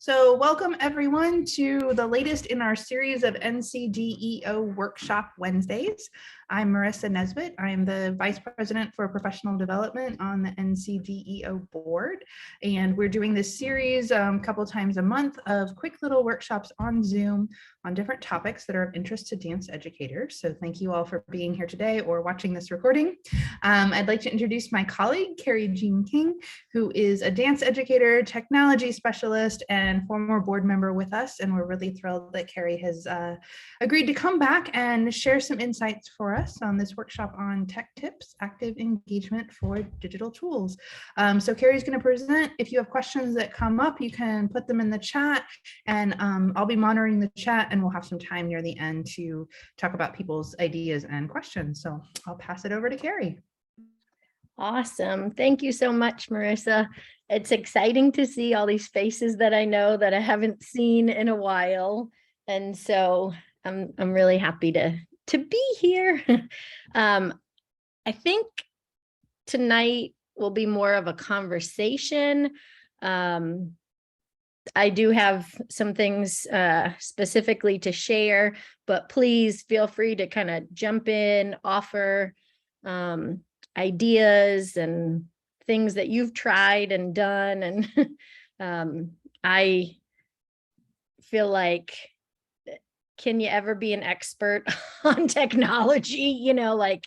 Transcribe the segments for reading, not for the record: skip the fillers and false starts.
So welcome everyone to the latest in our series of NCDEO Workshop Wednesdays. I'm Marissa Nesbitt. I'm the Vice President for Professional Development on the NCDEO board. And we're doing this series a couple times a month of quick little workshops on Zoom on different topics that are of interest to dance educators. So thank you all for being here today or watching this recording. I'd like to introduce my colleague, Kerrie-Jean King, who is a dance educator, technology specialist, and former board member with us. And we're really thrilled that Kerrie has agreed to come back and share some insights for us on this workshop on tech tips, active engagement for digital tools. So Kerrie's going to present. If you have questions that come up, you can put them in the chat, and I'll be monitoring the chat, and we'll have some time near the end to talk about people's ideas and questions. So I'll pass it over to Kerrie. Awesome. Thank you so much, Marissa. It's exciting to see all these faces that I know that I haven't seen in a while. And so I'm really happy to be here. I think tonight will be more of a conversation. I do have some things specifically to share, but please feel free to kind of jump in, offer ideas and things that you've tried and done. And I feel like, can you ever be an expert on technology? You know, like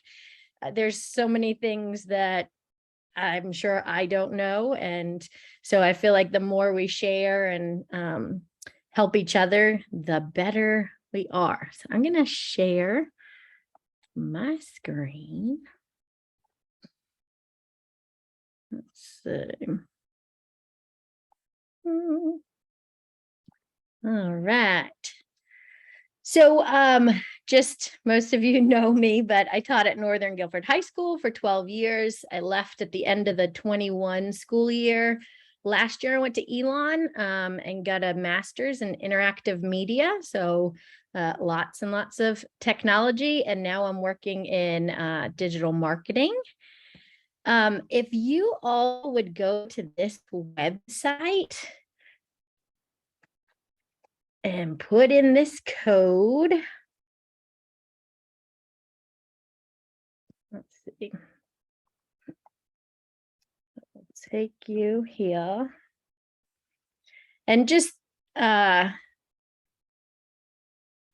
there's so many things that I'm sure I don't know. And so I feel like the more we share and help each other, the better we are. So I'm going to share my screen. Let's see. All right. So just most of you know me, but I taught at Northern Guilford High School for 12 years. I left at the end of the 21 school year. Last year, I went to Elon and got a master's in interactive media. So lots and lots of technology. And now I'm working in digital marketing. If you all would go to this website and put in this code. Let's see. I'll take you here. And just, I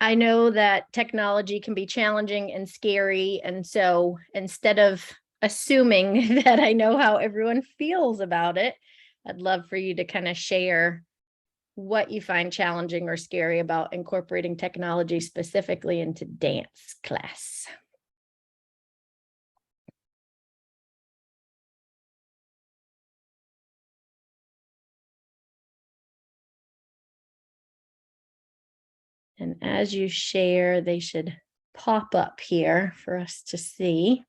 know that technology can be challenging and scary. And so instead of assuming that I know how everyone feels about it, I'd love for you to kind of share what you find challenging or scary about incorporating technology specifically into dance class. And as you share, they should pop up here for us to see.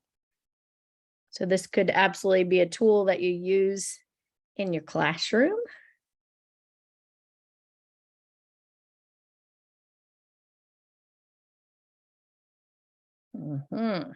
So this could absolutely be a tool that you use in your classroom. Mm-hmm.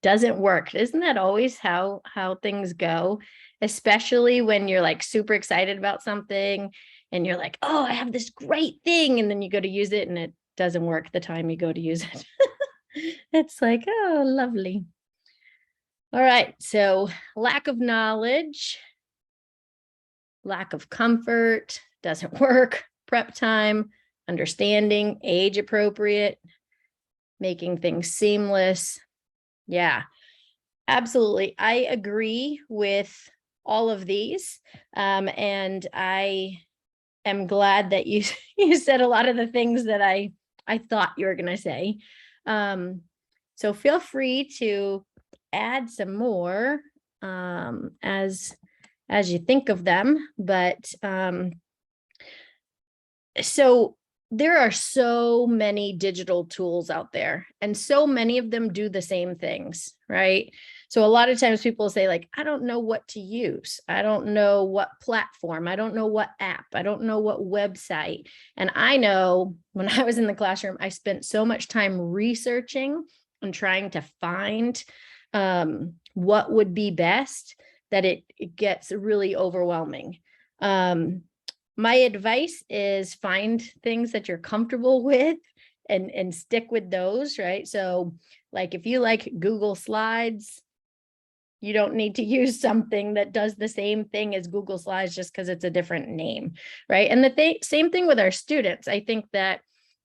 Doesn't work. Isn't that always how things go? Especially when you're like super excited about something and you're like, oh, I have this great thing. And then you go to use it and it doesn't work the time you go to use it. It's like, oh, lovely. All right. So lack of knowledge, lack of comfort, doesn't work. Prep time, understanding, age appropriate, making things seamless. Yeah, absolutely. I agree with all of these. And I am glad that you said a lot of the things that I thought you were going to say. So feel free to add some more as you think of them. But so there are so many digital tools out there, and so many of them do the same things, right? So a lot of times people say like, I don't know what to use. I don't know what platform. I don't know what app. I don't know what website. And I know when I was in the classroom, I spent so much time researching and trying to find what would be best that it gets really overwhelming. My advice is find things that you're comfortable with and stick with those, right? So like if you like Google Slides, you don't need to use something that does the same thing as Google Slides just because it's a different name, right? And the same thing with our students. I think that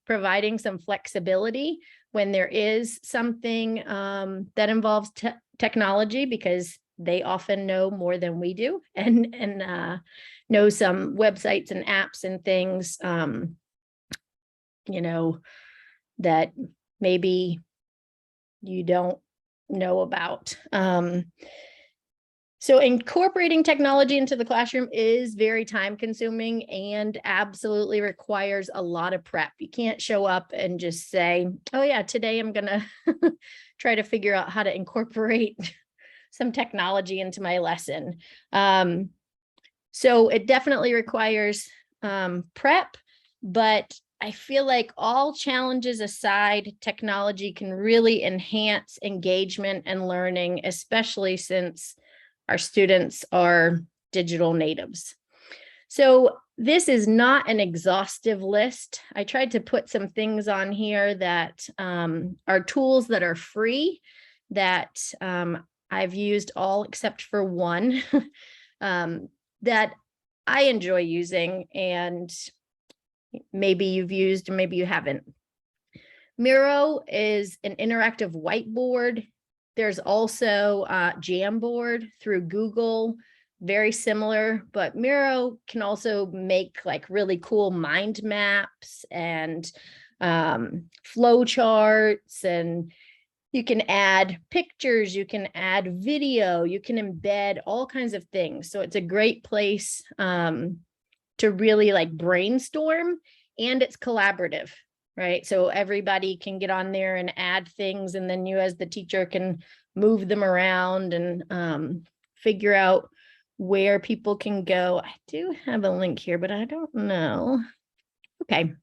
providing some flexibility when there is something that involves technology, because they often know more than we do, and know some websites and apps and things, you know, that maybe you don't know about. So incorporating technology into the classroom is very time consuming and absolutely requires a lot of prep. You can't show up and just say, oh yeah, today I'm gonna try to figure out how to incorporate some technology into my lesson. So it definitely requires prep, but I feel like all challenges aside, technology can really enhance engagement and learning, especially since our students are digital natives. So this is not an exhaustive list. I tried to put some things on here that are tools that are free that I've used all except for one that I enjoy using, and maybe you've used, or maybe you haven't. Miro is an interactive whiteboard. There's also Jamboard through Google, very similar, but Miro can also make like really cool mind maps and flow charts, and you can add pictures, you can add video, you can embed all kinds of things. So it's a great place to really like brainstorm, and it's collaborative, right? So everybody can get on there and add things, and then you as the teacher can move them around and figure out where people can go. I do have a link here, but I don't know. Okay,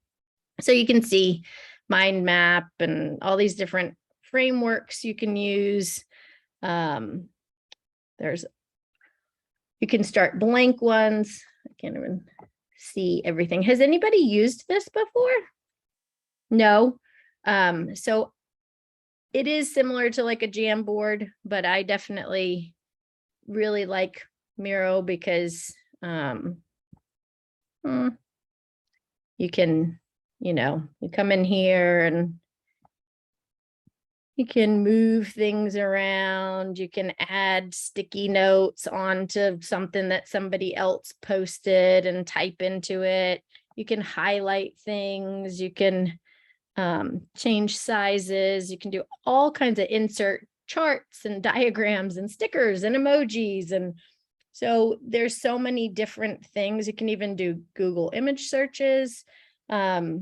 so you can see mind map and all these different frameworks you can use. You can start blank ones. I can't even see everything. Has anybody used this before? No. So it is similar to like a Jamboard, but I definitely really like Miro because you can, you come in here and you can move things around. You can add sticky notes onto something that somebody else posted and type into it. You can highlight things. You can change sizes. You can do all kinds of insert charts and diagrams and stickers and emojis. And so there's so many different things. You can even do Google image searches. So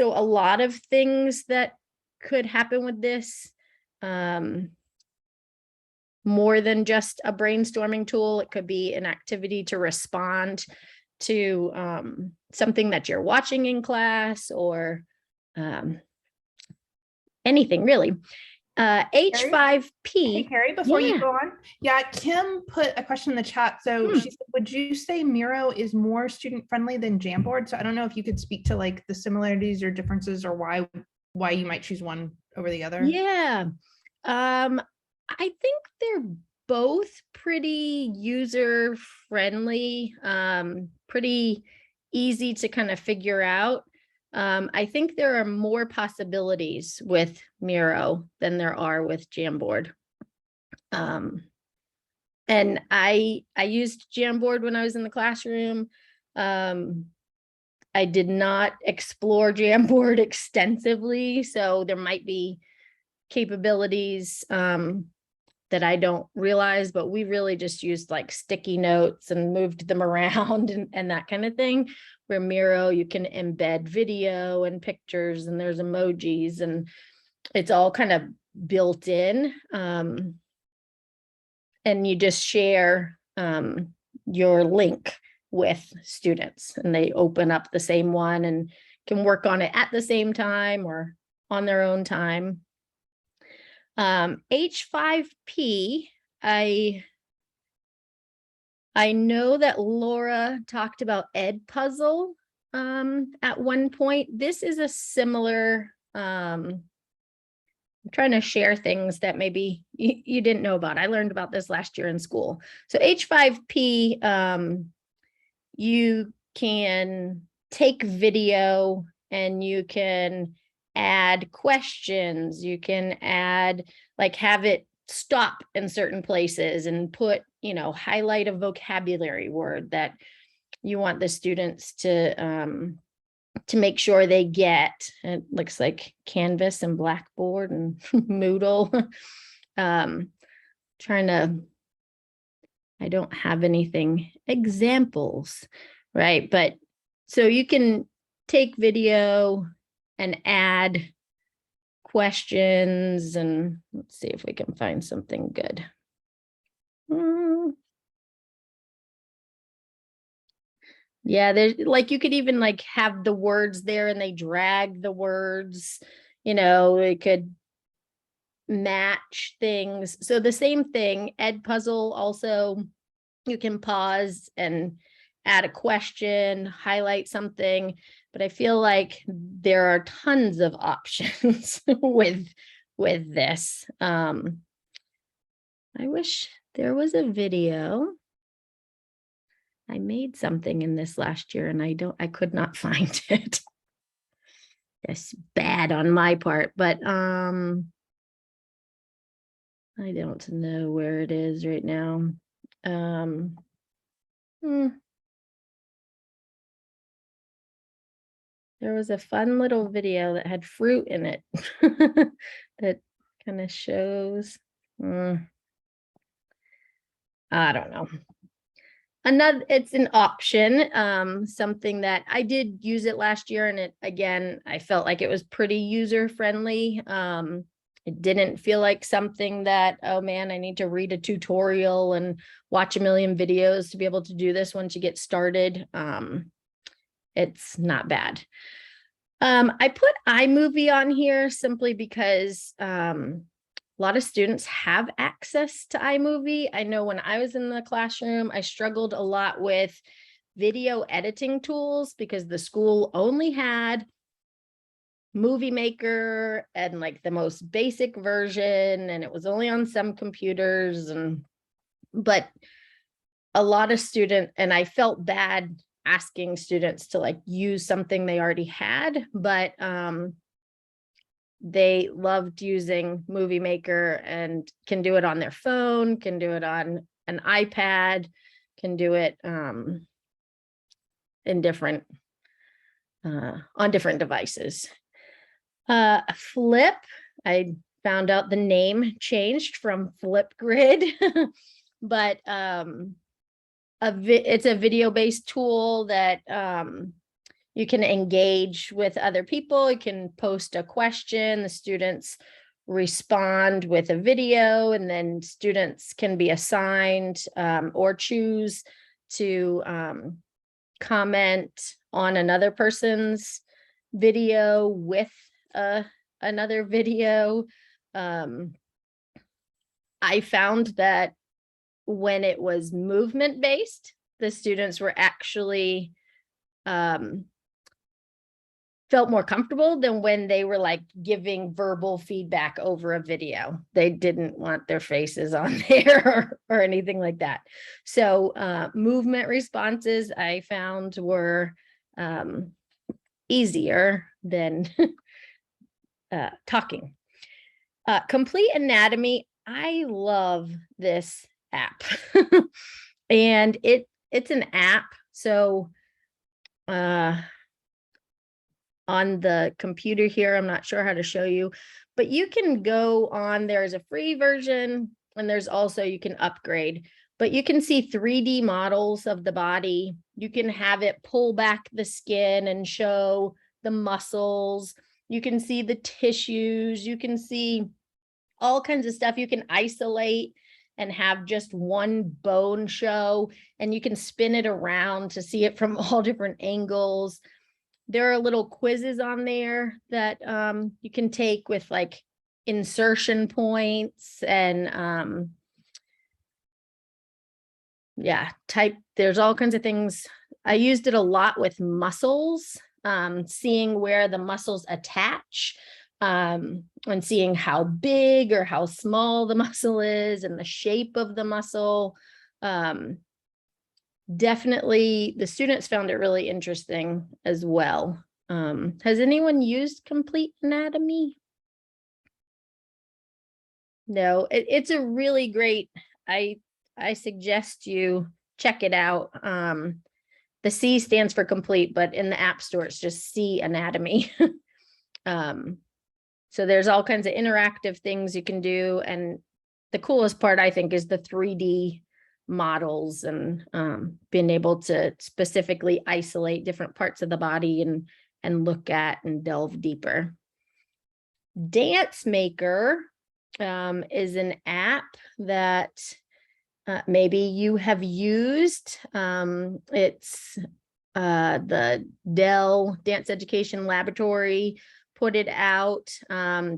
a lot of things that could happen with this, more than just a brainstorming tool. It could be an activity to respond to something that you're watching in class, or anything really. H5P. Hey, Kerrie, before you Yeah. go on, Kim put a question in the chat. So she said, would you say Miro is more student friendly than Jamboard? So I don't know if you could speak to like the similarities or differences, or why you might choose one over the other. Yeah. I think they're both pretty user friendly, pretty easy to kind of figure out. I think there are more possibilities with Miro than there are with Jamboard. And I used Jamboard when I was in the classroom. I did not explore Jamboard extensively, so there might be capabilities that I don't realize, but we really just used like sticky notes and moved them around and that kind of thing. Where Miro, you can embed video and pictures, and there's emojis, and it's all kind of built in. And you just share your link with students, and they open up the same one and can work on it at the same time or on their own time. H5P, I know that Laura talked about Edpuzzle at one point. This is a similar, I'm trying to share things that maybe you didn't know about. I learned about this last year in school. So H5P, you can take video and you can add questions. You can add, like, have it stop in certain places and put, highlight a vocabulary word that you want the students to make sure they get. It looks like Canvas and Blackboard and Moodle. I don't have anything examples, right? But so you can take video and add questions, and let's see if we can find something good. Yeah, there's like, you could even like have the words there and they drag the words, it could match things. So the same thing, Edpuzzle also, you can pause and add a question, highlight something, but I feel like there are tons of options with this. I wish there was a video. I made something in this last year and I could not find it. That's bad on my part, but I don't know where it is right now. There was a fun little video that had fruit in it that kind of shows. I don't know. It's an option, something that I did use it last year, and I felt like it was pretty user friendly. It didn't feel like something that, oh man, I need to read a tutorial and watch a million videos to be able to do this once you get started. It's not bad. I put iMovie on here simply because a lot of students have access to iMovie. I know when I was in the classroom, I struggled a lot with video editing tools because the school only had Movie Maker and like the most basic version, and it was only on some computers. But a lot of students, and I felt bad asking students to like use something they already had, but they loved using Movie Maker and can do it on their phone, can do it on an iPad, can do it in different on different devices. Flip, I found out the name changed from Flipgrid, but it's a video-based tool that you can engage with other people. You can post a question, the students respond with a video, and then students can be assigned or choose to comment on another person's video with another video. I found that when it was movement based, the students were actually felt more comfortable than when they were like giving verbal feedback over a video. They didn't want their faces on there or anything like that. So movement responses I found were easier than talking. Complete Anatomy, I love this app. And it's an app. So on the computer here, I'm not sure how to show you, but you can go on, there's a free version and there's also, you can upgrade, but you can see 3D models of the body. You can have it pull back the skin and show the muscles. You can see the tissues. You can see all kinds of stuff. You can isolate and have just one bone show, and you can spin it around to see it from all different angles. There are little quizzes on there that you can take with like insertion points and yeah, there's all kinds of things. I used it a lot with muscles, seeing where the muscles attach, and seeing how big or how small the muscle is and the shape of the muscle. Definitely the students found it really interesting as well. Has anyone used Complete Anatomy? No, it's a really great, I suggest you check it out. The C stands for complete, but in the App Store, it's just C Anatomy. So there's all kinds of interactive things you can do. And the coolest part, I think, is the 3D models and being able to specifically isolate different parts of the body and look at and delve deeper. Dance Maker is an app that maybe you have used. It's the Dell Dance Education Laboratory put it out,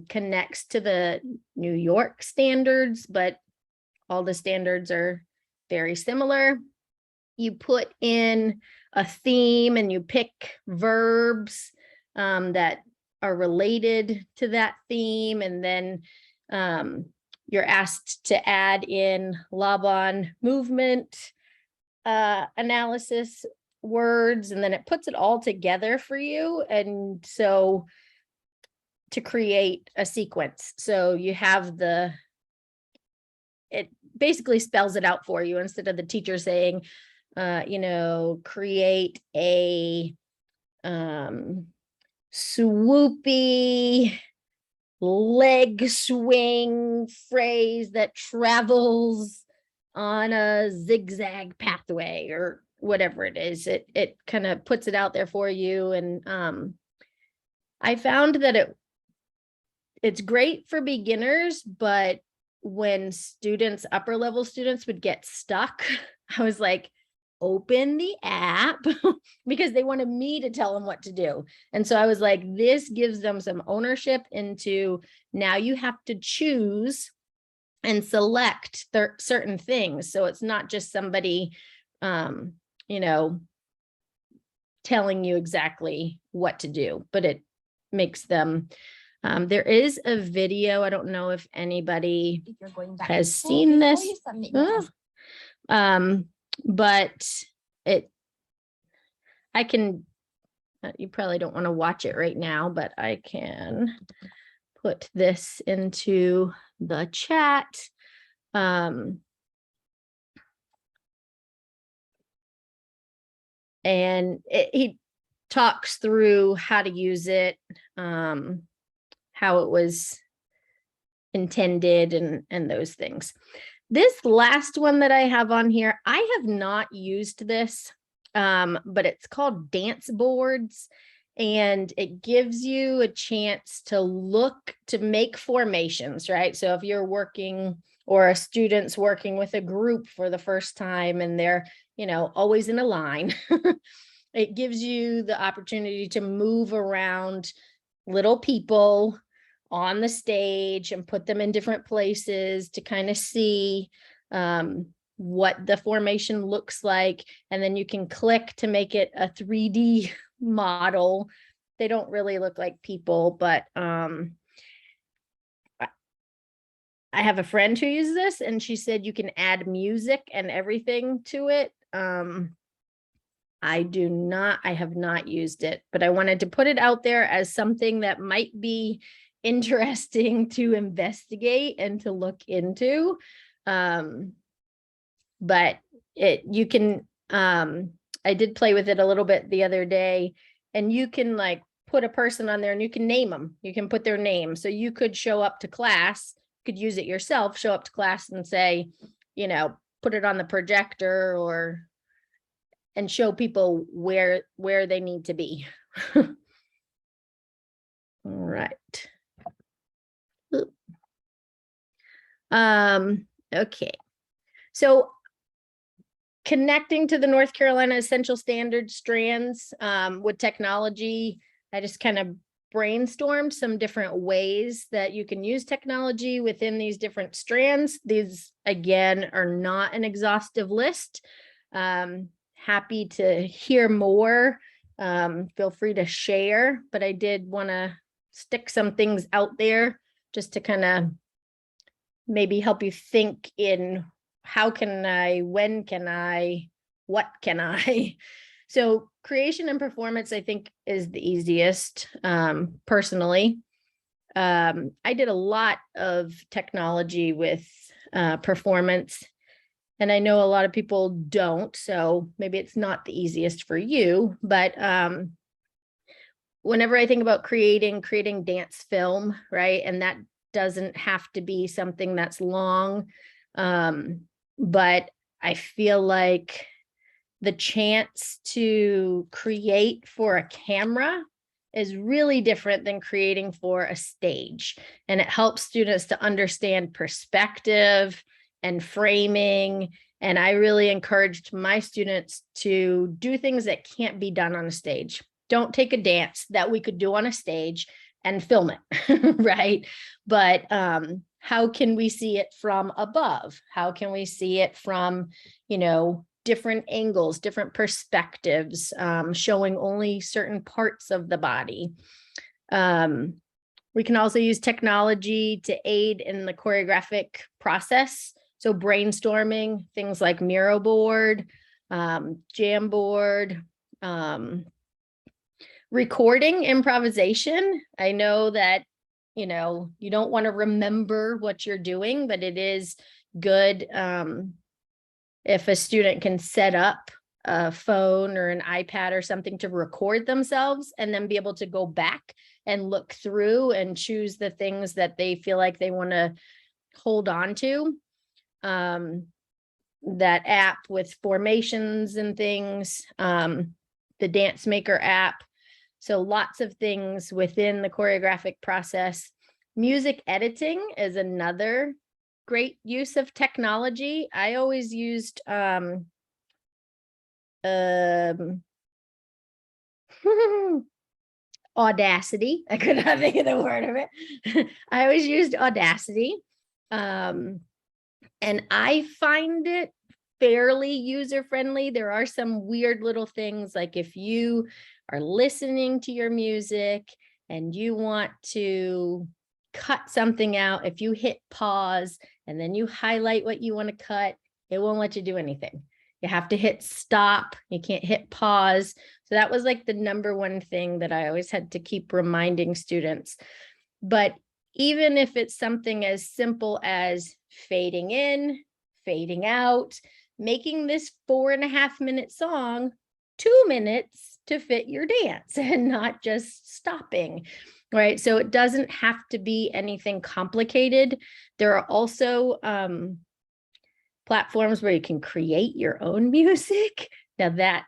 connects to the New York standards, but all the standards are very similar. You put in a theme and you pick verbs that are related to that theme, and then you're asked to add in Laban movement analysis words, and then it puts it all together for you. And so to create a sequence, so you have it basically spells it out for you instead of the teacher saying, create a swoopy leg swing phrase that travels on a zigzag pathway or whatever it is. It kind of puts it out there for you. And I found that it's great for beginners, but when upper level students would get stuck, I was like, open the app because they wanted me to tell them what to do. And so I was like, this gives them some ownership into, now you have to choose and select certain things. So it's not just somebody, telling you exactly what to do, but it makes them, there is a video. I don't know if anybody has seen this. But I can, you probably don't want to watch it right now, but I can put this into the chat. And he talks through how to use it, how it was intended and those things. This last one that I have on here, I have not used this, but it's called Dance Boards, and it gives you a chance to make formations, right? So if you're working or a student's working with a group for the first time and they're, always in a line, it gives you the opportunity to move around little people on the stage and put them in different places to kind of see what the formation looks like. And then you can click to make it a 3D model. They don't really look like people, but I have a friend who uses this, and she said you can add music and everything to it. I have not used it, but I wanted to put it out there as something that might be interesting to investigate and to look into. But you can, I did play with it a little bit the other day, and you can like put a person on there and you can name them. You can put their name. So you could show up to class could use it yourself, show up to class and say, you know, put it on the projector or and show people where they need to be. All right. Okay. So connecting to the North Carolina Essential Standard strands with technology, I just kind of brainstormed some different ways that you can use technology within these different strands. These, again, are not an exhaustive list. Happy to hear more. Feel free to share, but I did want to stick some things out there just to kind of maybe help you think in how can I, when can I, what can I? So creation and performance, I think, is the easiest, personally. I did a lot of technology with performance, and I know a lot of people don't, so maybe it's not the easiest for you, but whenever I think about creating dance film, right, and that doesn't have to be something that's long, but I feel like the chance to create for a camera is really different than creating for a stage. And it helps students to understand perspective and framing. And I really encouraged my students to do things that can't be done on a stage. Don't take a dance that we could do on a stage and film it, right? But how can we see it from above? How can we see it from, you know, different angles, different perspectives, showing only certain parts of the body? We can also use technology to aid in the choreographic process. So brainstorming, things like Miro board, Jamboard, recording improvisation. I know that, you know, you don't want to remember what you're doing, but it is good if a student can set up a phone or an iPad or something to record themselves and then be able to go back and look through and choose the things that they feel like they want to hold on to. That app with formations and things, the Dance Maker app. So lots of things within the choreographic process. Music editing is another great use of technology. I always used Audacity. I could not think of the word of it. I always used Audacity. And I find it fairly user-friendly. There are some weird little things, like if you are listening to your music and you want to cut something out, if you hit pause and then you highlight what you want to cut, it won't let you do anything. You have to hit stop. You can't hit pause. So that was like the number one thing that I always had to keep reminding students. But even if it's something as simple as fading in, fading out, making this 4.5-minute song 2 minutes to fit your dance and not just stopping, right? So it doesn't have to be anything complicated. There are also platforms where you can create your own music. Now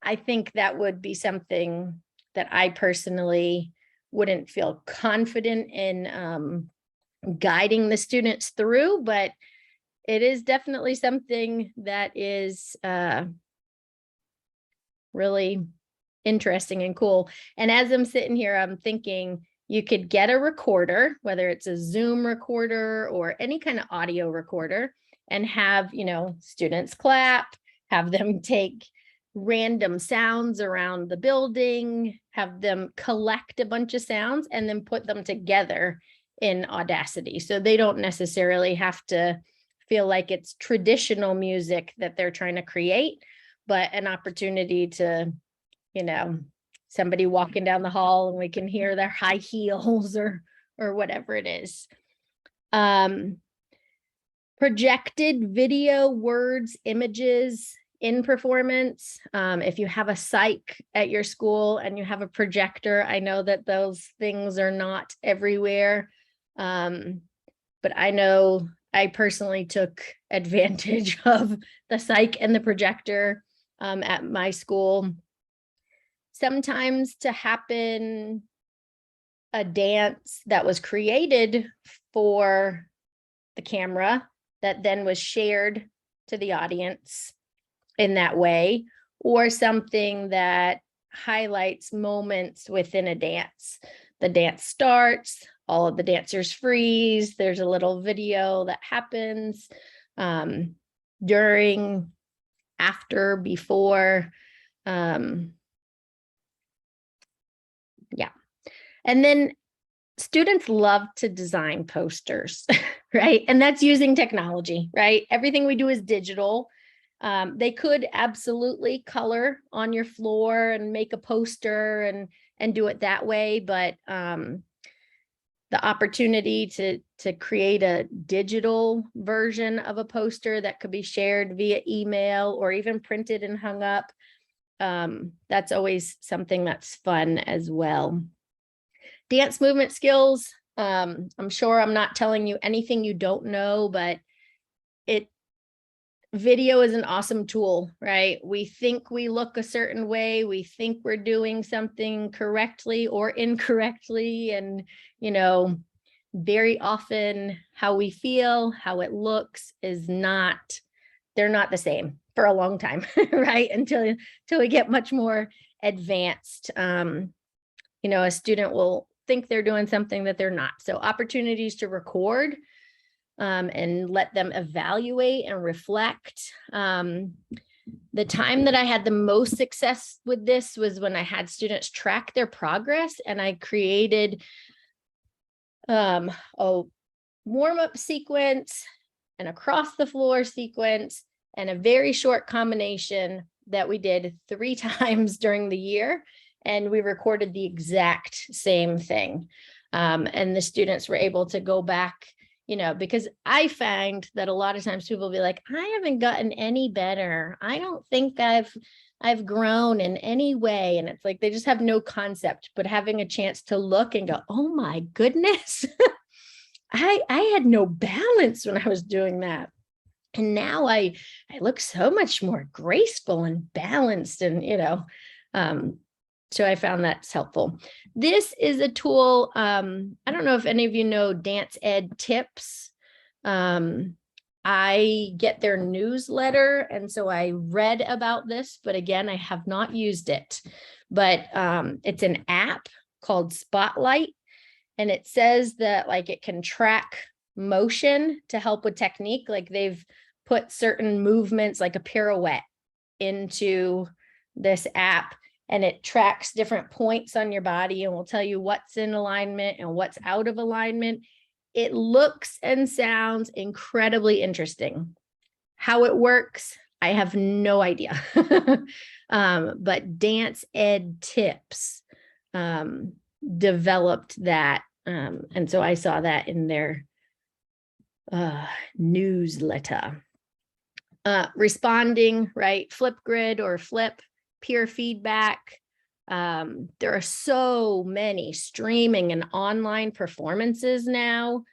I think that would be something that I personally wouldn't feel confident in guiding the students through, but it is definitely something that is really interesting and cool. And as I'm sitting here, I'm thinking you could get a recorder, whether it's a Zoom recorder or any kind of audio recorder, and have, you know, students clap, have them take random sounds around the building, have them collect a bunch of sounds and then put them together in Audacity. So they don't necessarily have to feel like it's traditional music that they're trying to create, but an opportunity to, you know, somebody walking down the hall and we can hear their high heels or whatever it is. Projected video, words, images in performance. If you have a psych at your school and you have a projector, I know that those things are not everywhere. But I know I personally took advantage of the psych and the projector at my school. Sometimes to happen a dance that was created for the camera that then was shared to the audience in that way, or something that highlights moments within a dance. The dance starts, all of the dancers freeze, there's a little video that happens during, after, before. Yeah. And then students love to design posters, right? And that's using technology, right? Everything we do is digital. They could absolutely color on your floor and make a poster and do it that way, but the opportunity to create a digital version of a poster that could be shared via email or even printed and hung up, that's always something that's fun as well. Dance movement skills. I'm sure I'm not telling you anything you don't know, but video is an awesome tool, right? We think we look a certain way. We think we're doing something correctly or incorrectly. And, very often how we feel, how it looks is not, they're not the same for a long time, right? Until we get much more advanced. A student will think they're doing something that they're not. So opportunities to record and let them evaluate and reflect. The time that I had the most success with this was when I had students track their progress, and I created a warm-up sequence, an across the floor sequence, and a very short combination that we did 3 times during the year. And we recorded the exact same thing. And the students were able to go back, because I find that a lot of times people will be like, I haven't gotten any better. I don't think I've grown in any way. And it's like, they just have no concept, but having a chance to look and go, oh my goodness, I had no balance when I was doing that. And now I look so much more graceful and balanced and, so I found that's helpful. This is a tool. I don't know if any of you know Dance Ed Tips. I get their newsletter, and so I read about this, but again, I have not used it. But it's an app called Spotlight, and it says that it can track motion to help with technique. Like they've put certain movements, like a pirouette, into this app. And it tracks different points on your body and will tell you what's in alignment and what's out of alignment. It looks and sounds incredibly interesting. How it works, I have no idea. But Dance Ed Tips developed that. And so I saw that in their newsletter. Responding, right? Flipgrid or Flip. Peer feedback. There are so many streaming and online performances now.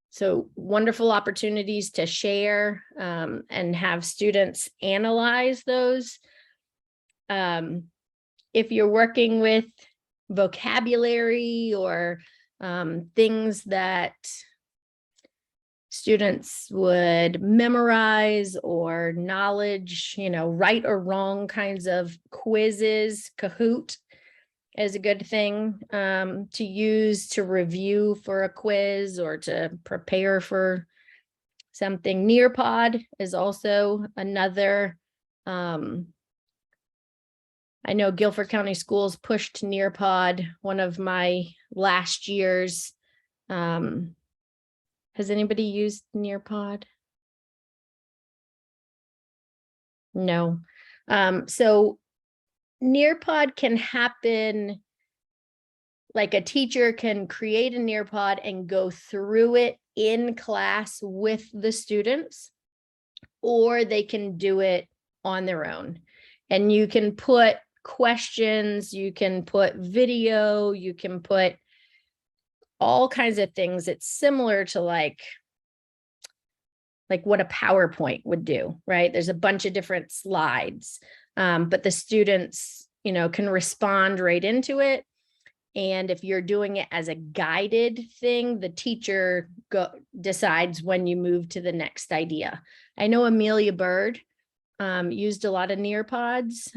So wonderful opportunities to share and have students analyze those. If you're working with vocabulary or things that students would memorize or knowledge, right or wrong kinds of quizzes, Kahoot is a good thing to use to review for a quiz or to prepare for something. Nearpod is also another. I know Guilford County Schools pushed Nearpod one of my last years. Has anybody used Nearpod? No. So Nearpod can happen, like a teacher can create a Nearpod and go through it in class with the students, or they can do it on their own. And you can put questions, you can put video, you can put all kinds of things. It's similar to like what a PowerPoint would do, right? There's a bunch of different slides, but the students, can respond right into it. And if you're doing it as a guided thing, the teacher decides when you move to the next idea. I know Amelia Bird used a lot of Nearpods.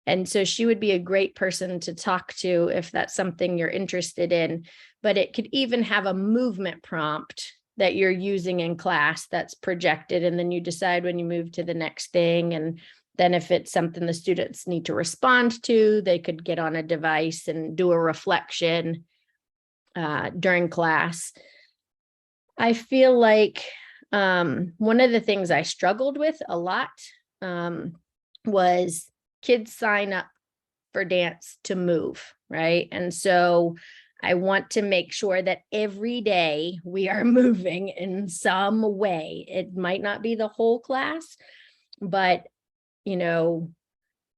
And so she would be a great person to talk to if that's something you're interested in. But it could even have a movement prompt that you're using in class that's projected. And then you decide when you move to the next thing. And then if it's something the students need to respond to, they could get on a device and do a reflection during class. I feel like one of the things I struggled with a lot was kids sign up for dance to move, right? And so I want to make sure that every day we are moving in some way. It might not be the whole class, but they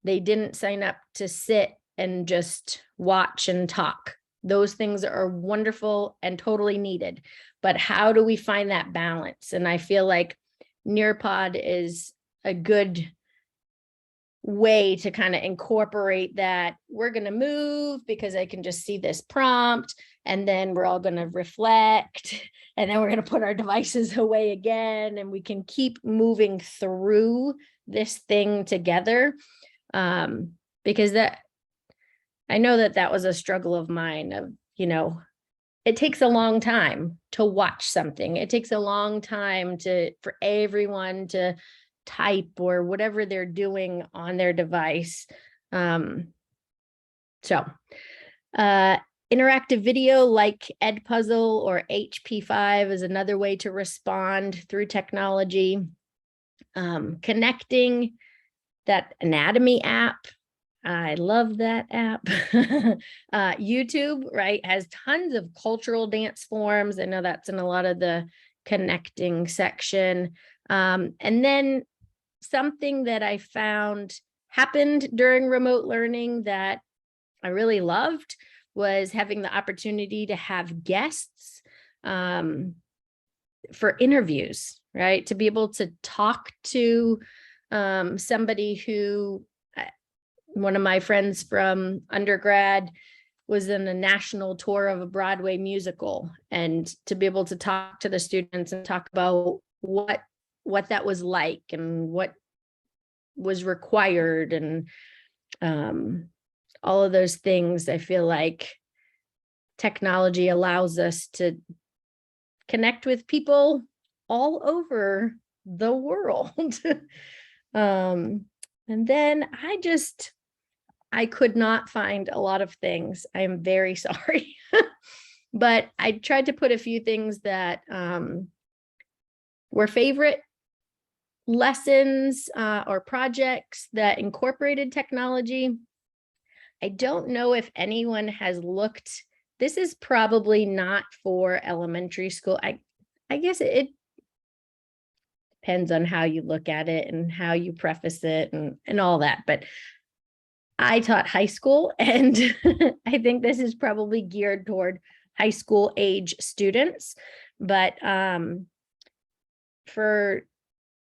didn't sign up to sit and just watch and talk. Those things are wonderful and totally needed. But how do we find that balance? And I feel like Nearpod is a good way to kind of incorporate that. We're going to move because I can just see this prompt, and then we're all going to reflect, and then we're going to put our devices away again, and we can keep moving through this thing together. Because I know that was a struggle of mine of, it takes a long time to watch something. It takes a long time for everyone to type or whatever they're doing on their device. Interactive video like Edpuzzle or HP5 is another way to respond through technology. Connecting that anatomy app. I love that app. YouTube, right, has tons of cultural dance forms. I know that's in a lot of the connecting section. And then something that I found happened during remote learning that I really loved was having the opportunity to have guests for interviews, right? To be able to talk to somebody who, one of my friends from undergrad was in a national tour of a Broadway musical, and to be able to talk to the students and talk about what that was like and what was required and all of those things. I feel like technology allows us to connect with people all over the world. And then I could not find a lot of things. I am very sorry. But I tried to put a few things that were favorite lessons or projects that incorporated technology. I don't know if anyone has looked. This is probably not for elementary school. I guess it depends on how you look at it and how you preface it and all that. But I taught high school, and I think this is probably geared toward high school age students. But has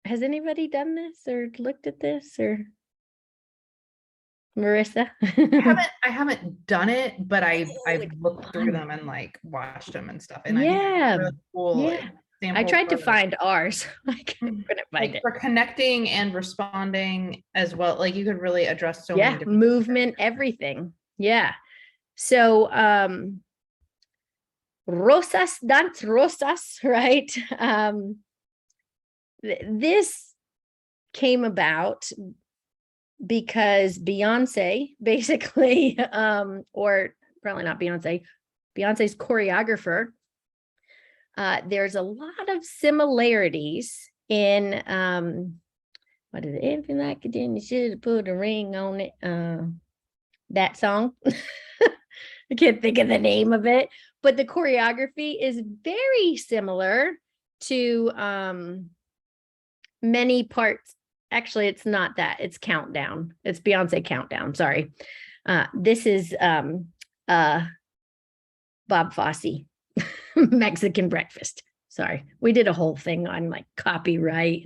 anybody done this or looked at this, or Marissa? I haven't done it, but I've looked through them and like watched them and stuff. And I think it's really cool. Yeah. I tried to find ours. I couldn't find it. For connecting and responding as well. Like you could really address so many different movement, everything. Yeah. So Rosas dance rosas, right? This came about because Beyonce basically, or probably not Beyonce, Beyonce's choreographer, there's a lot of similarities in, what is it? If you like it, then you should have put a ring on it. That song. I can't think of the name of it, but the choreography is very similar to many parts actually, it's not that. It's Countdown. It's Beyonce Countdown. Sorry. This is Bob Fosse, Mexican Breakfast. Sorry. We did a whole thing on like copyright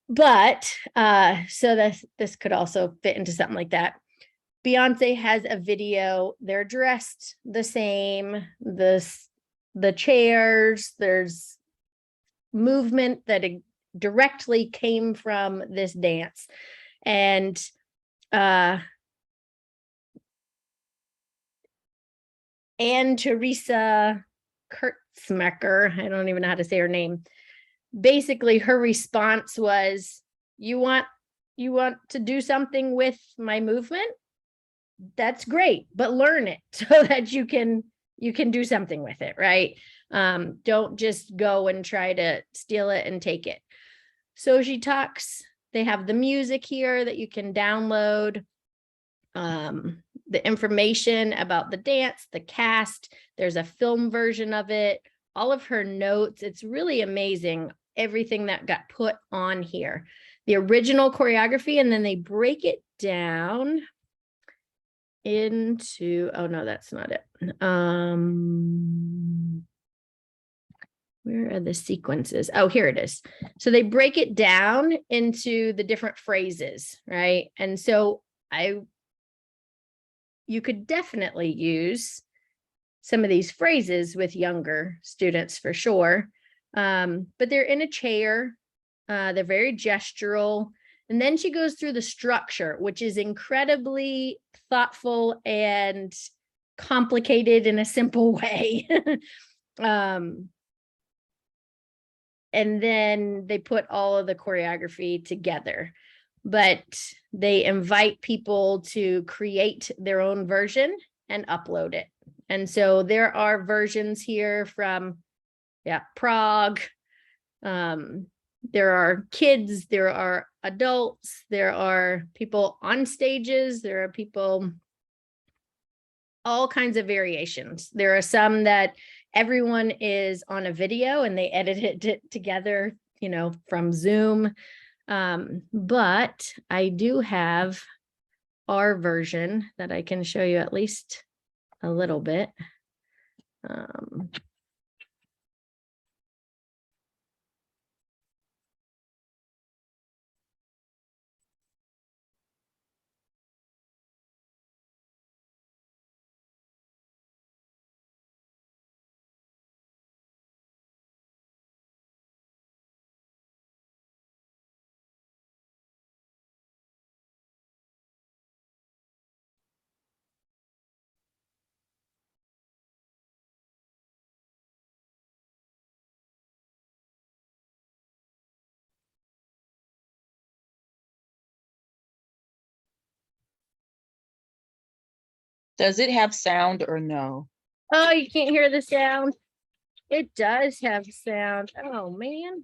but so this could also fit into something like that. Beyonce has a video. They're dressed the same. The chairs, there's movement that directly came from this dance. And Teresa Kurtzmecker, I don't even know how to say her name. Basically, her response was, you want to do something with my movement? That's great, but learn it so that you can do something with it, right? Don't just go and try to steal it and take it. So she talks, they have the music here that you can download, the information about the dance, the cast, there's a film version of it, all of her notes. It's really amazing, everything that got put on here. The original choreography, and then they break it down into, oh no, that's not it. Where are the sequences? Oh, here it is. So they break it down into the different phrases, right? And so you could definitely use some of these phrases with younger students for sure. But they're in a chair. They're very gestural. And then she goes through the structure, which is incredibly thoughtful and complicated in a simple way. And then they put all of the choreography together, but they invite people to create their own version and upload it. And so there are versions here from, Prague. There are kids, there are adults, there are people on stages, there are people, all kinds of variations. There are some that everyone is on a video and they edited it together, from Zoom. But I do have our version that I can show you at least a little bit. Does it have sound or no? Oh, you can't hear the sound? It does have sound. Oh man,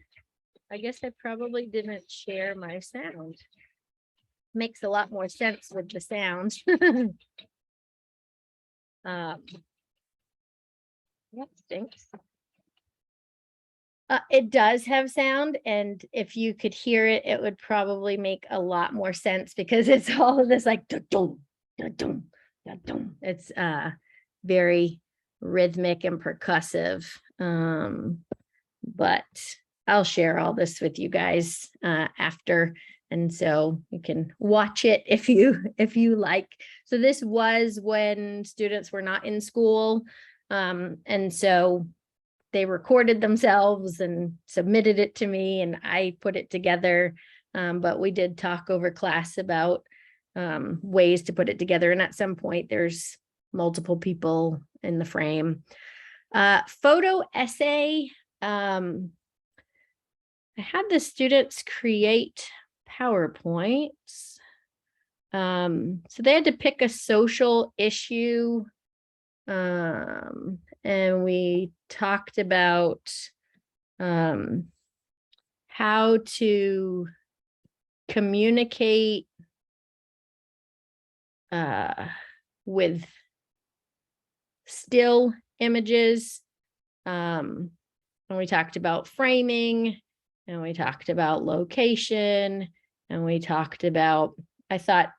I guess I probably didn't share my sound. Makes a lot more sense with the sound. That stinks. It does have sound, and if you could hear it, it would probably make a lot more sense because it's all of this like da-dum, da-dum, da-dum. It's very rhythmic and percussive. But I'll share all this with you guys after, and so you can watch it if you like. So this was when students were not in school, and so they recorded themselves and submitted it to me, and I put it together. But we did talk over class about ways to put it together, and at some point there's multiple people in the frame. Photo essay. I had the students create PowerPoints. So they had to pick a social issue. And we talked about how to communicate with still images. And we talked about framing and we talked about location, and we talked about, I thought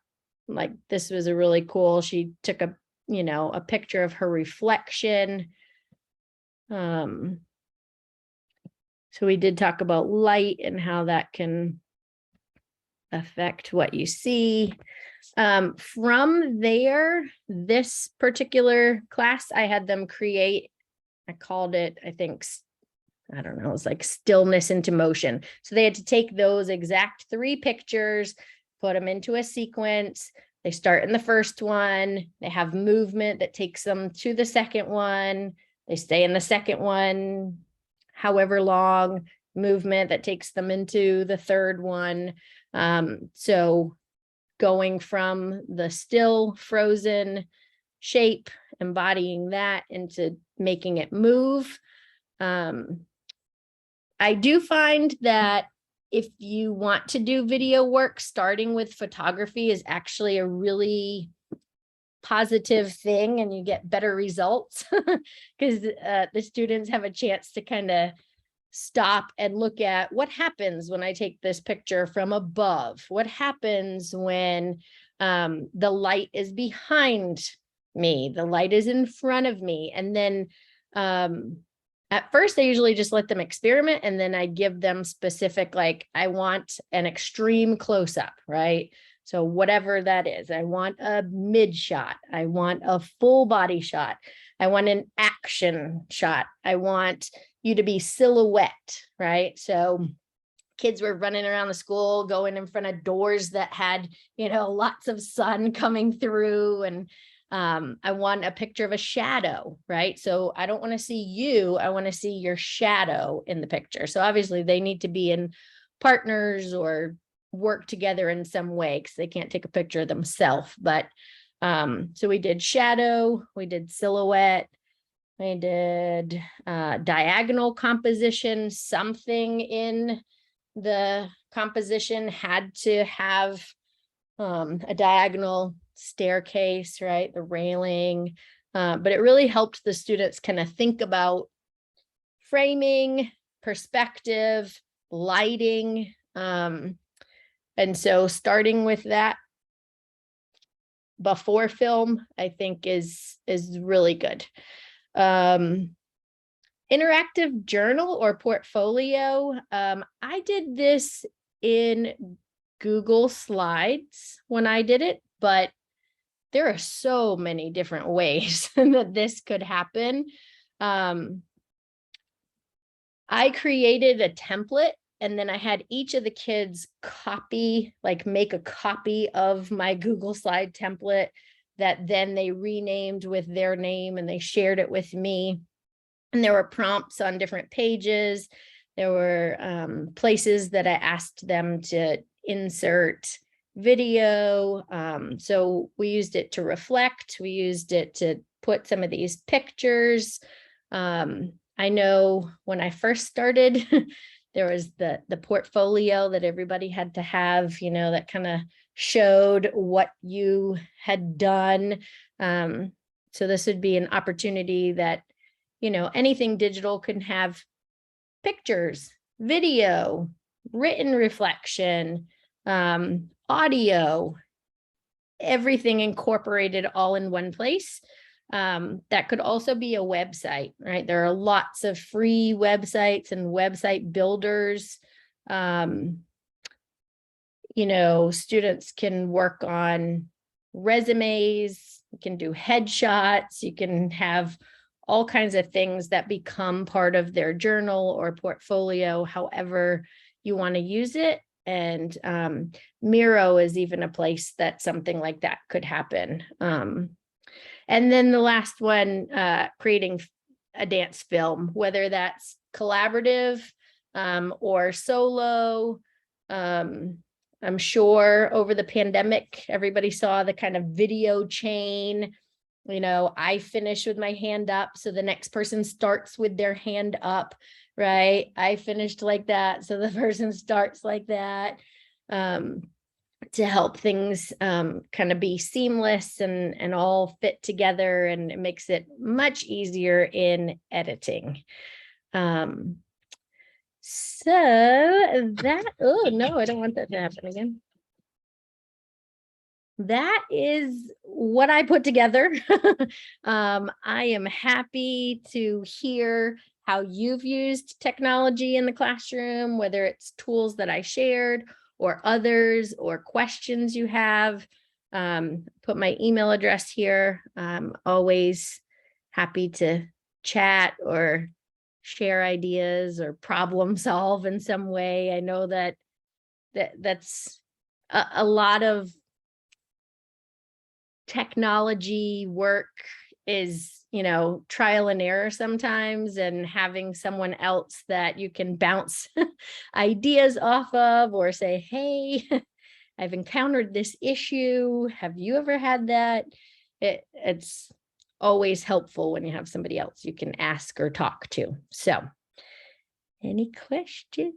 like this was a really cool, she took a, you know, a picture of her reflection. So we did talk about light and how that can affect what you see. From there, this particular class, I had them create, I called it, I think, I don't know, it's like stillness into motion. So they had to take those exact 3 pictures, put them into a sequence. They start in the first one, they have movement that takes them to the second one. They stay in the second one, however long, movement that takes them into the third one. So going from the still frozen shape, embodying that into making it move. I do find that if you want to do video work, starting with photography is actually a really positive thing, and you get better results because the students have a chance to kind of stop and look at what happens when I take this picture from above. What happens when the light is behind me, the light is in front of me. And then at first, I usually just let them experiment, and then I give them specific, like, I want an extreme close-up, right? So whatever that is, I want a mid shot, I want a full body shot, I want an action shot, I want you to be silhouette, right? So kids were running around the school, going in front of doors that had, you know, lots of sun coming through, and I want a picture of a shadow, right? So I don't want to see you, I want to see your shadow in the picture. So obviously they need to be in partners or work together in some way because they can't take a picture of themselves. But so we did shadow, we did silhouette, we did diagonal composition. Something in the composition had to have a diagonal staircase, right? The railing, but it really helped the students kind of think about framing, perspective, lighting. And so starting with that before film, I think is really good. Interactive journal or portfolio. I did this in Google Slides when I did it, but there are so many different ways that this could happen. I created a template, and then I had each of the kids copy, like make a copy of my Google Slide template that then they renamed with their name and they shared it with me. And there were prompts on different pages. There were places that I asked them to insert video. So we used it to reflect. We used it to put some of these pictures. I know when I first started, there was the portfolio that everybody had to have, you know, that kind of showed what you had done. So this would be an opportunity that, you know, anything digital can have pictures, video, written reflection, audio, everything incorporated all in one place. That could also be a website, right? There are lots of free websites and website builders. You know, students can work on resumes, you can do headshots, you can have all kinds of things that become part of their journal or portfolio, however you want to use it. And Miro is even a place that something like that could happen. And then the last one, creating a dance film, whether that's collaborative or solo. I'm sure over the pandemic, everybody saw the kind of video chain. You know, I finish with my hand up, so the next person starts with their hand up, right? I finished like that, so the person starts like that, to help things kind of be seamless and all fit together, and it makes it much easier in editing. So that, oh no, I don't want that to happen again. That is what I put together. I am happy to hear how you've used technology in the classroom, whether it's tools that I shared or others or questions you have. Put my email address here. I'm always happy to chat or share ideas or problem solve in some way. I know that's a lot of technology work is, trial and error sometimes, and having someone else that you can bounce ideas off of or say, hey, I've encountered this issue. Have you ever had that? It's always helpful when you have somebody else you can ask or talk to. So, any questions?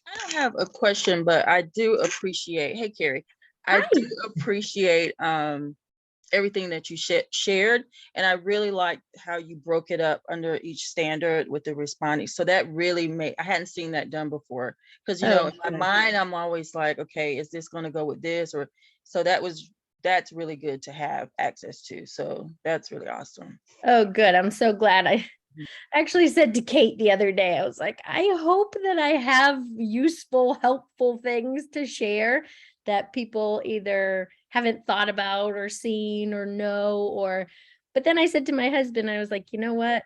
I don't have a question, but I do appreciate, hey, Kerrie, I Hi. do appreciate everything that you shared. And I really liked how you broke it up under each standard with the responding. So that really made, I hadn't seen that done before. Because, in my mind, I'm always like, okay, is this going to go with this? Or so that's really good to have access to. So that's really awesome. Oh, good. I'm so glad. I actually said to Kate the other day, I was like, I hope that I have useful, helpful things to share that people either haven't thought about or seen or know, but then I said to my husband, I was like, you know what?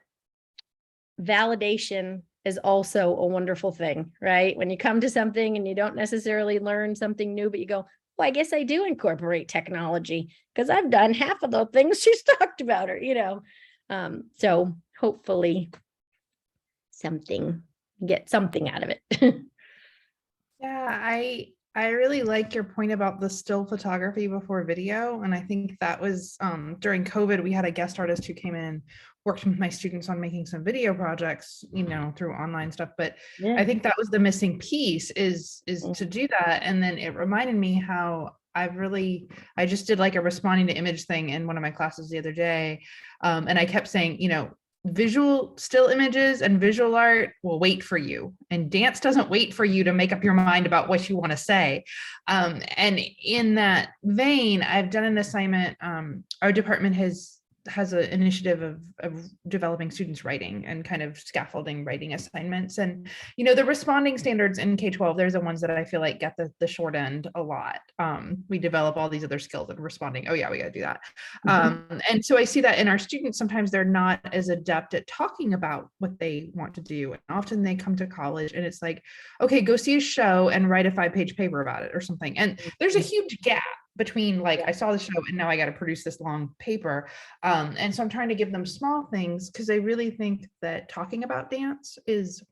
Validation is also a wonderful thing, right? When you come to something and you don't necessarily learn something new, but you go, well, I guess I do incorporate technology because I've done half of the things she's talked about, or, so hopefully get something out of it. Yeah, I really like your point about the still photography before video. And I think that was during COVID, we had a guest artist who came in, worked with my students on making some video projects, through online stuff. But I think that was the missing piece is to do that. And then it reminded me how I just did like a responding to image thing in one of my classes the other day. And I kept saying, visual still images and visual art will wait for you, and dance doesn't wait for you to make up your mind about what you want to say. And in that vein, I've done an assignment. Our department has an initiative of developing students writing and kind of scaffolding writing assignments. And, the responding standards in K-12, there's the ones that I feel like get the short end a lot. We develop all these other skills of responding. Oh yeah, we got to do that. And so I see that in our students, sometimes they're not as adept at talking about what they want to do. And often they come to college and it's like, okay, go see a show and write a 5-page paper about it or something. And there's a huge gap between like, I saw the show and now I got to produce this long paper. And so I'm trying to give them small things because I really think that talking about dance is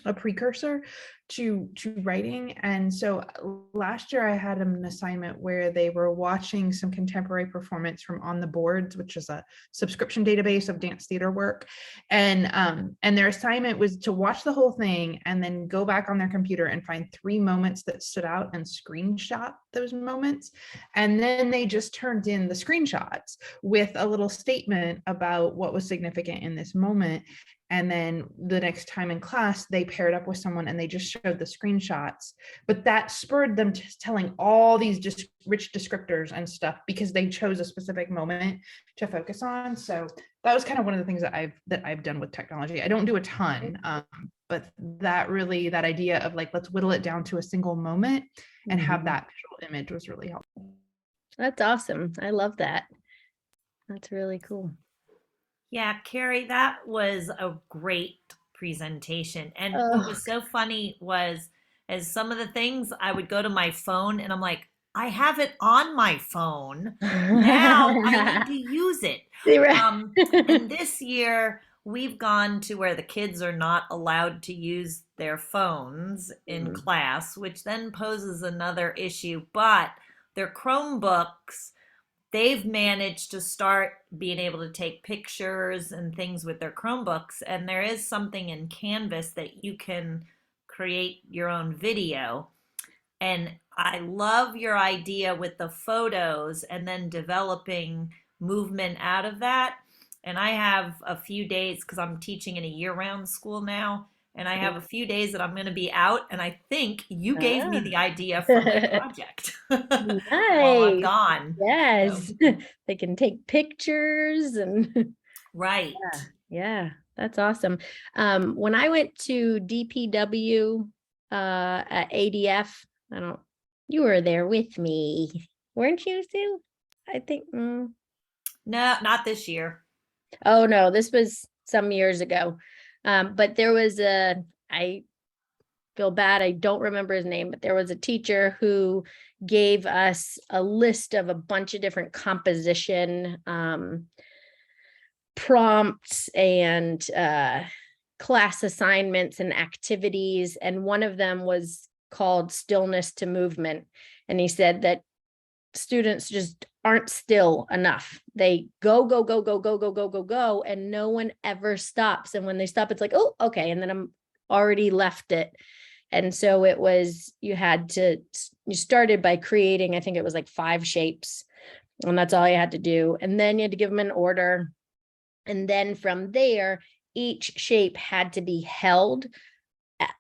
a precursor to writing. And so last year I had an assignment where they were watching some contemporary performance from On the Boards, which is a subscription database of dance theater work. And their assignment was to watch the whole thing and then go back on their computer and find 3 moments that stood out and screenshot those moments. And then they just turned in the screenshots with a little statement about what was significant in this moment. And then the next time in class, they paired up with someone and they just showed the screenshots. But that spurred them to telling all these just rich descriptors and stuff because they chose a specific moment to focus on. So that was kind of one of the things that I've done with technology. I don't do a ton, but that idea of like, let's whittle it down to a single moment and have that visual image was really helpful. That's awesome. I love that. That's really cool. Yeah, Kerrie, that was a great presentation. And what was so funny was, as some of the things, I would go to my phone and I'm like, I have it on my phone. Now I need to use it. And this year, we've gone to where the kids are not allowed to use their phones in class, which then poses another issue. But their Chromebooks, they've managed to start being able to take pictures and things with their Chromebooks. And there is something in Canvas that you can create your own video. And I love your idea with the photos and then developing movement out of that. And I have a few days because I'm teaching in a year-round school now. And I have a few days that I'm going to be out. And I think you gave me Ah. the idea for my project while I'm Nice. gone. So, Yes. They can take pictures and right. yeah, that's awesome. When I went to DPW at ADF, I don't, you were there with me, weren't you, Sue? I think. No, not this year. Oh no, this was some years ago. But there was I feel bad, I don't remember his name, but there was a teacher who gave us a list of a bunch of different composition prompts and class assignments and activities. And one of them was called Stillness to Movement. And he said that students just aren't still enough. They go, go, go, go, go, go, go, go, go, and no one ever stops. And when they stop, it's like, oh, okay. And then I'm already left it. And so it was, you started by creating, I think it was like 5 shapes, and that's all you had to do. And then you had to give them an order. And then from there, each shape had to be held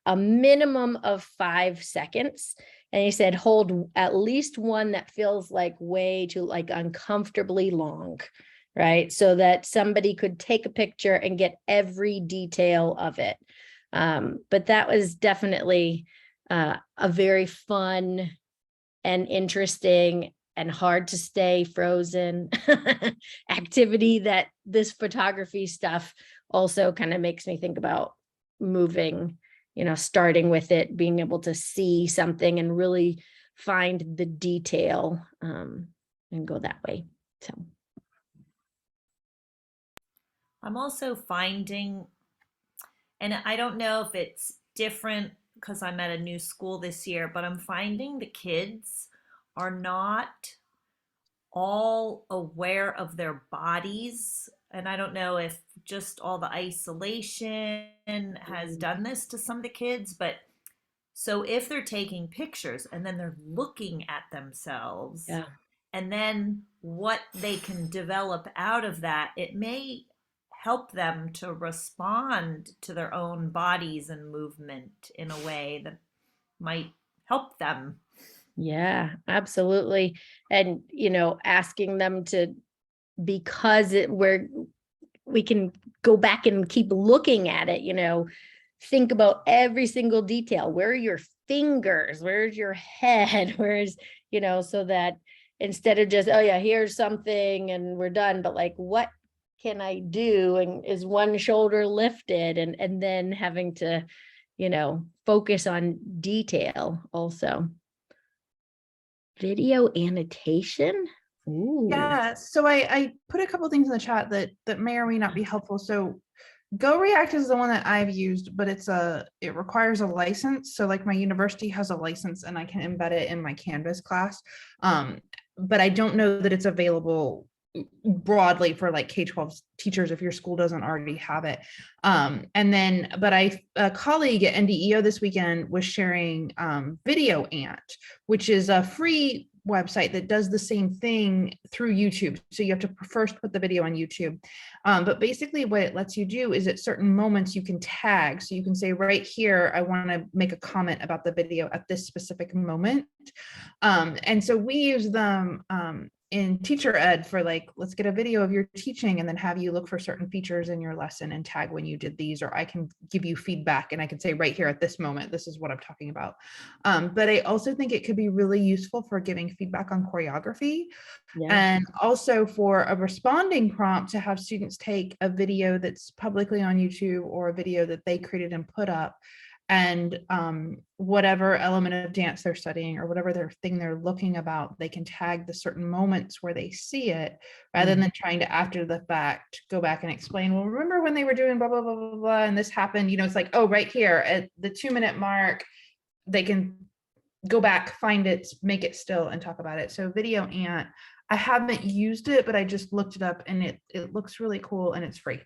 a minimum of 5 seconds. And he said, hold at least one that feels like way too, like uncomfortably long, right? So that somebody could take a picture and get every detail of it. But that was definitely a very fun and interesting and hard to stay frozen activity that this photography stuff also kind of makes me think about moving, starting with it, being able to see something and really find the detail and go that way. So I'm also finding, and I don't know if it's different because I'm at a new school this year, but I'm finding the kids are not all aware of their bodies. And I don't know if just all the isolation has done this to some of the kids, but so if they're taking pictures and then they're looking at themselves, yeah. and then what they can develop out of that, it may help them to respond to their own bodies and movement in a way that might help them. Yeah, absolutely. And, asking them to, because we can go back and keep looking at it, think about every single detail. Where are your fingers? Where's your head? Where's, so that instead of just, oh yeah, here's something and we're done, but like, what can I do? And is one shoulder lifted? And then having to, focus on detail also. Video annotation. Ooh. Yeah, so I put a couple things in the chat that may or may not be helpful. So Go React is the one that I've used, but it requires a license. So like my university has a license and I can embed it in my Canvas class. But I don't know that it's available broadly for like K-12 teachers if your school doesn't already have it. But a colleague at NCDEO this weekend was sharing Video Ant, which is a free website that does the same thing through YouTube. So you have to first put the video on YouTube. But basically what it lets you do is at certain moments you can tag. So you can say right here, I want to make a comment about the video at this specific moment. And so we use them in teacher ed for like, let's get a video of your teaching and then have you look for certain features in your lesson and tag when you did these, or I can give you feedback and I can say right here at this moment, this is what I'm talking about. But I also think it could be really useful for giving feedback on choreography. Yeah. And also for a responding prompt to have students take a video that's publicly on YouTube or a video that they created and put up, and whatever element of dance they're studying or whatever their thing they're looking about, they can tag the certain moments where they see it rather than trying to after the fact go back and explain, well, remember when they were doing blah, blah, blah, blah, blah, and this happened, it's like, oh, right here at the 2-minute mark, they can go back, find it, make it still and talk about it. So Video Ant, I haven't used it, but I just looked it up and it looks really cool and it's free.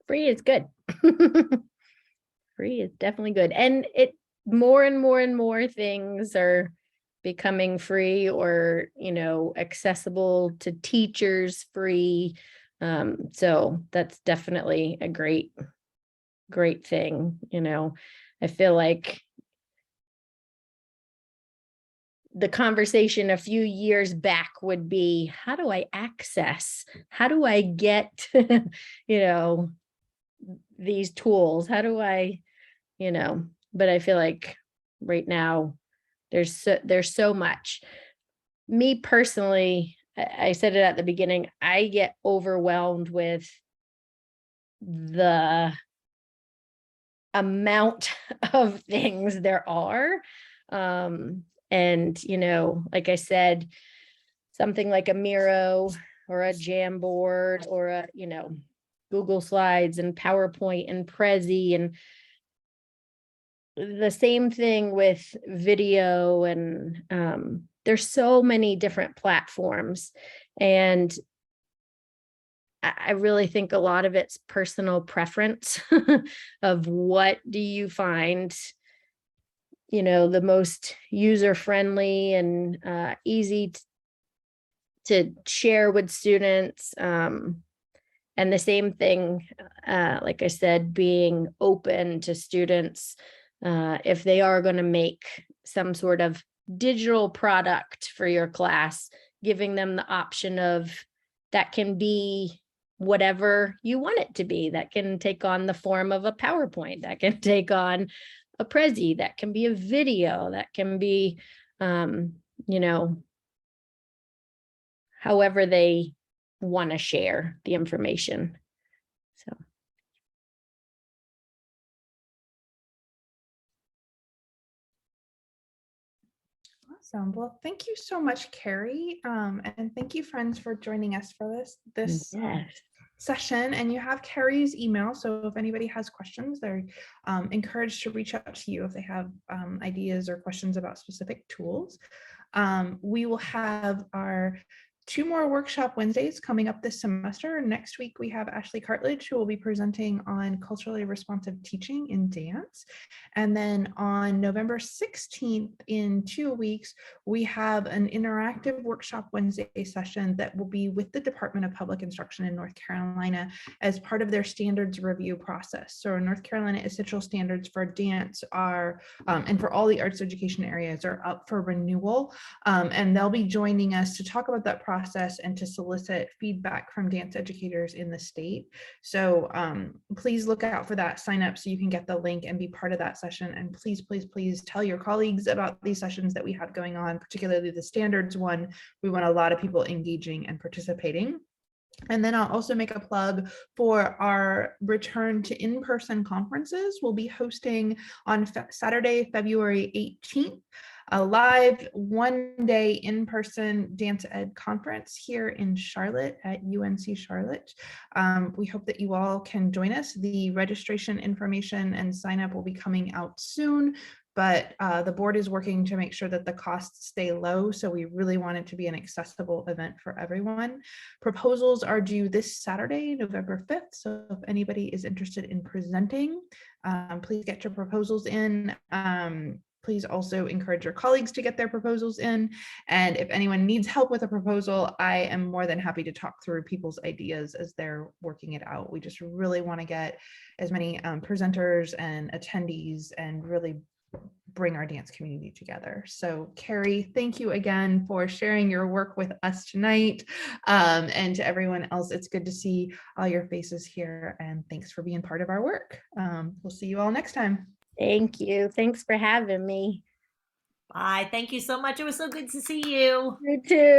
Free is good. Free is definitely good. And it more and more and more things are becoming free or, accessible to teachers free. So that's definitely a great thing. I feel like the conversation a few years back would be, how do I get, these tools? How do I, but I feel like right now there's so much. Me personally, I said it at the beginning, I get overwhelmed with the amount of things there are. And, like I said, something like a Miro or a Jamboard or a, Google Slides and PowerPoint and Prezi, and the same thing with video. And there's so many different platforms. And I really think a lot of it's personal preference of what do you find, the most user-friendly and easy to share with students. And the same thing, like I said, being open to students if they are going to make some sort of digital product for your class, giving them the option of that can be whatever you want it to be. That can take on the form of a PowerPoint, that can take on a Prezi, that can be a video, that can be, however they want to share the information. So. Awesome. Well, thank you so much, Kerrie. And thank you, friends, for joining us for this Yes. session. And you have Kerrie's email. So if anybody has questions, they're encouraged to reach out to you if they have ideas or questions about specific tools. We will have our 2 more workshop Wednesdays coming up this semester. Next week, we have Ashley Cartledge, who will be presenting on culturally responsive teaching in dance. And then on November 16th, in 2 weeks, we have an interactive workshop Wednesday session that will be with the Department of Public Instruction in North Carolina as part of their standards review process. So North Carolina essential standards for dance are, and for all the arts education areas, are up for renewal. And they'll be joining us to talk about that process and to solicit feedback from dance educators in the state. So please look out for that, sign up so you can get the link and be part of that session. And please, please, please tell your colleagues about these sessions that we have going on, particularly the standards one. We want a lot of people engaging and participating. And then I'll also make a plug for our return to in-person conferences. We'll be hosting on Saturday, February 18th, a live 1-day in-person dance ed conference here in Charlotte at UNC Charlotte. We hope that you all can join us. The registration information and sign up will be coming out soon, but the board is working to make sure that the costs stay low. So we really want it to be an accessible event for everyone. Proposals are due this Saturday, November 5th. So if anybody is interested in presenting, please get your proposals in. Please also encourage your colleagues to get their proposals in. And if anyone needs help with a proposal, I am more than happy to talk through people's ideas as they're working it out. We just really want to get as many presenters and attendees and really bring our dance community together. So Kerrie, thank you again for sharing your work with us tonight. And to everyone else, it's good to see all your faces here, and thanks for being part of our work. We'll see you all next time. Thank you. Thanks for having me. Bye. Thank you so much. It was so good to see you. You too.